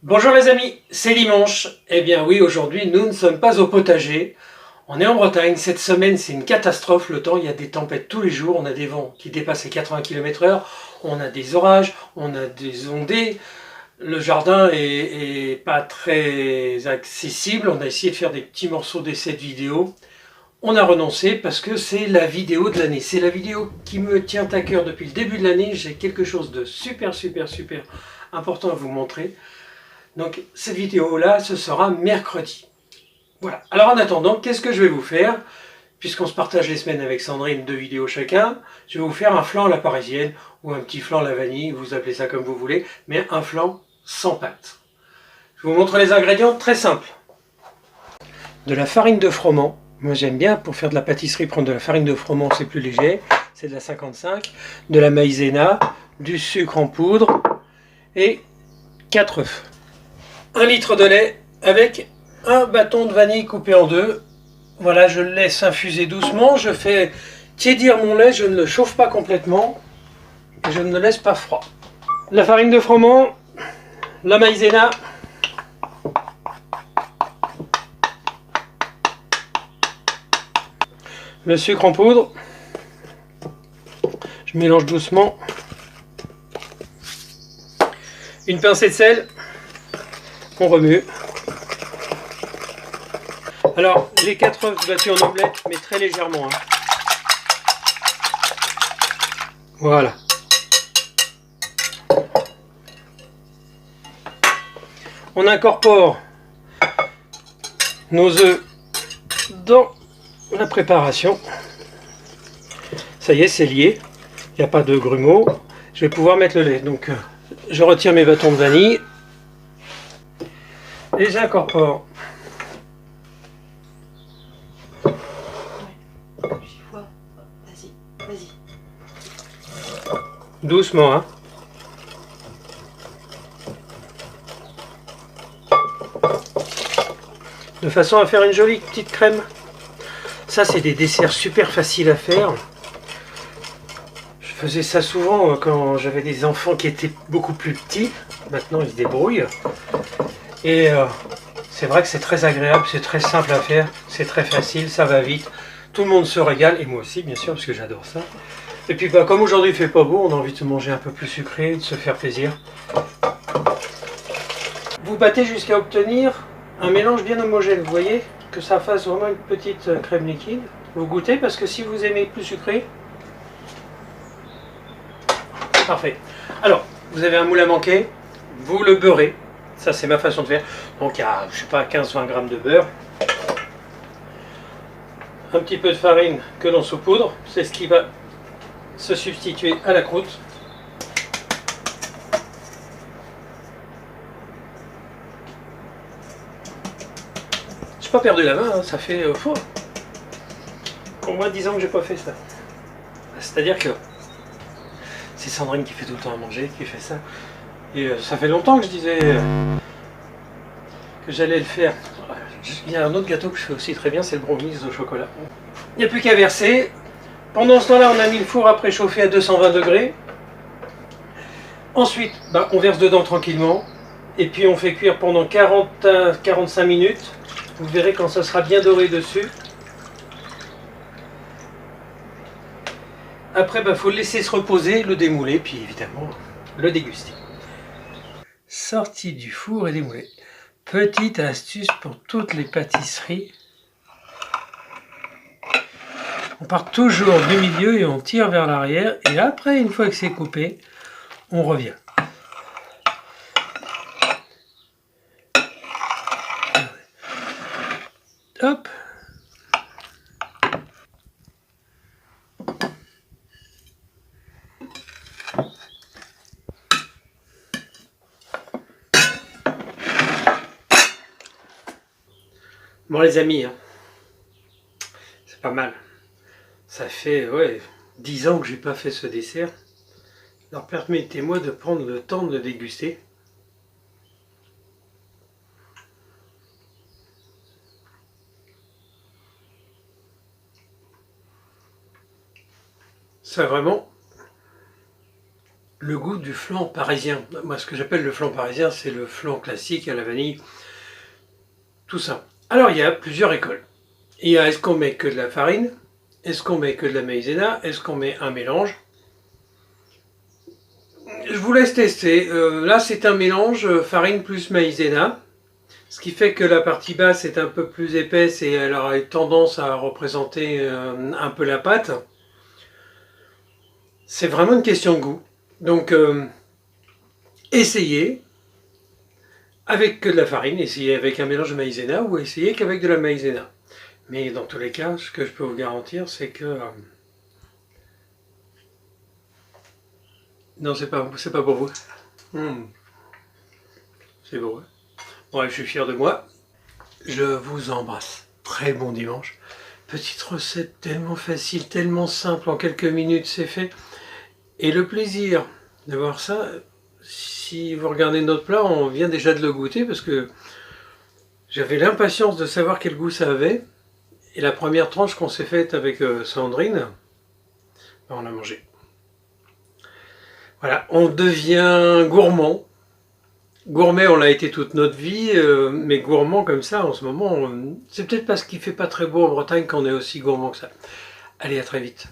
Bonjour les amis, c'est dimanche. Eh bien oui, aujourd'hui nous ne sommes pas au potager. On est en Bretagne. Cette semaine c'est une catastrophe le temps. Il y a des tempêtes tous les jours. On a des vents qui dépassent les 80 km/h. On a des orages, on a des ondées. Le jardin est pas très accessible. On a essayé de faire des petits morceaux d'essais de vidéo. On a renoncé parce que c'est la vidéo de l'année. C'est la vidéo qui me tient à cœur depuis le début de l'année. J'ai quelque chose de super important à vous montrer. Donc cette vidéo-là, ce sera mercredi. Voilà. Alors en attendant, qu'est-ce que je vais vous faire? Puisqu'on se partage les semaines avec Sandrine, 2 vidéos chacun, je vais vous faire un flan à la parisienne, ou un petit flan à la vanille, vous appelez ça comme vous voulez, mais un flan sans pâte. Je vous montre les ingrédients très simples. De la farine de froment. Moi j'aime bien pour faire de la pâtisserie prendre de la farine de froment, c'est plus léger, c'est de la 55. De la maïzena, du sucre en poudre et 4 œufs. 1 litre de lait avec un bâton de vanille coupé en deux. Voilà, je le laisse infuser doucement. Je fais tiédir mon lait, je ne le chauffe pas complètement et je ne le laisse pas froid. La farine de froment, la maïzena, le sucre en poudre. Je mélange doucement. Une pincée de sel. On remue. Alors, les 4 œufs battus en omelette, mais très légèrement. Hein. Voilà. On incorpore nos œufs dans la préparation. Ça y est, c'est lié. Il n'y a pas de grumeaux. Je vais pouvoir mettre le lait. Donc, je retire mes bâtons de vanille. Et j'incorpore. Doucement, hein. De façon à faire une jolie petite crème. Ça, c'est des desserts super faciles à faire. Je faisais ça souvent quand j'avais des enfants qui étaient beaucoup plus petits. Maintenant, ils se débrouillent. Et c'est vrai que c'est très agréable, c'est très simple à faire, c'est très facile, ça va vite. Tout le monde se régale, et moi aussi, bien sûr, parce que j'adore ça. Et puis, bah, comme aujourd'hui il fait pas beau, on a envie de se manger un peu plus sucré, de se faire plaisir. Vous battez jusqu'à obtenir un mélange bien homogène, vous voyez, que ça fasse vraiment une petite crème liquide. Vous goûtez, parce que si vous aimez plus sucré, c'est parfait. Alors, vous avez un moule à manquer, vous le beurrez. Ça, c'est ma façon de faire. Donc, il y a, je sais pas, 15-20 grammes de beurre. Un petit peu de farine que l'on saupoudre. C'est ce qui va se substituer à la croûte. J'ai pas perdu la main, hein, ça fait au moins 10 ans que j'ai pas fait ça. C'est-à-dire que c'est Sandrine qui fait tout le temps à manger, qui fait ça. Et ça fait longtemps que je disais que j'allais le faire. Il y a un autre gâteau que je fais aussi très bien, c'est le brownies au chocolat. Il n'y a plus qu'à verser. Pendant ce temps-là, on a mis le four à préchauffer à 220 degrés. Ensuite, bah, on verse dedans tranquillement. Et puis on fait cuire pendant 40 à 45 minutes. Vous verrez quand ça sera bien doré dessus. Après, bah, faut le laisser se reposer, le démouler, puis évidemment, le déguster. Sorti du four et démoulé. Petite astuce pour toutes les pâtisseries. On part toujours du milieu et on tire vers l'arrière. Et après, une fois que c'est coupé, on revient. Hop. Bon les amis, hein, c'est pas mal. Ça fait 10 ans que j'ai pas fait ce dessert. Alors permettez-moi de prendre le temps de le déguster. C'est vraiment le goût du flan parisien. Moi, ce que j'appelle le flan parisien, c'est le flan classique à la vanille, tout ça. Alors, il y a plusieurs écoles. Il y a, est-ce qu'on met que de la farine? Est-ce qu'on met que de la maïzena? Est-ce qu'on met un mélange? Je vous laisse tester. Là, c'est un mélange farine plus maïzena. Ce qui fait que la partie basse est un peu plus épaisse et elle aura tendance à représenter un peu la pâte. C'est vraiment une question de goût. Donc, essayez avec que de la farine, essayez avec un mélange de maïzena ou essayez qu'avec de la maïzena. Mais dans tous les cas, ce que je peux vous garantir, c'est que... non, c'est pas pour vous. C'est beau. Hein. Bon, je suis fier de moi. Je vous embrasse. Très bon dimanche. Petite recette tellement facile, tellement simple, en quelques minutes c'est fait. Et le plaisir de voir ça, si vous regardez notre plat, on vient déjà de le goûter parce que j'avais l'impatience de savoir quel goût ça avait. Et la première tranche qu'on s'est faite avec Sandrine, on l'a mangé. Voilà, on devient gourmand. Gourmet, on l'a été toute notre vie, mais gourmand comme ça, en ce moment, c'est peut-être parce qu'il fait pas très beau en Bretagne qu'on est aussi gourmand que ça. Allez, à très vite.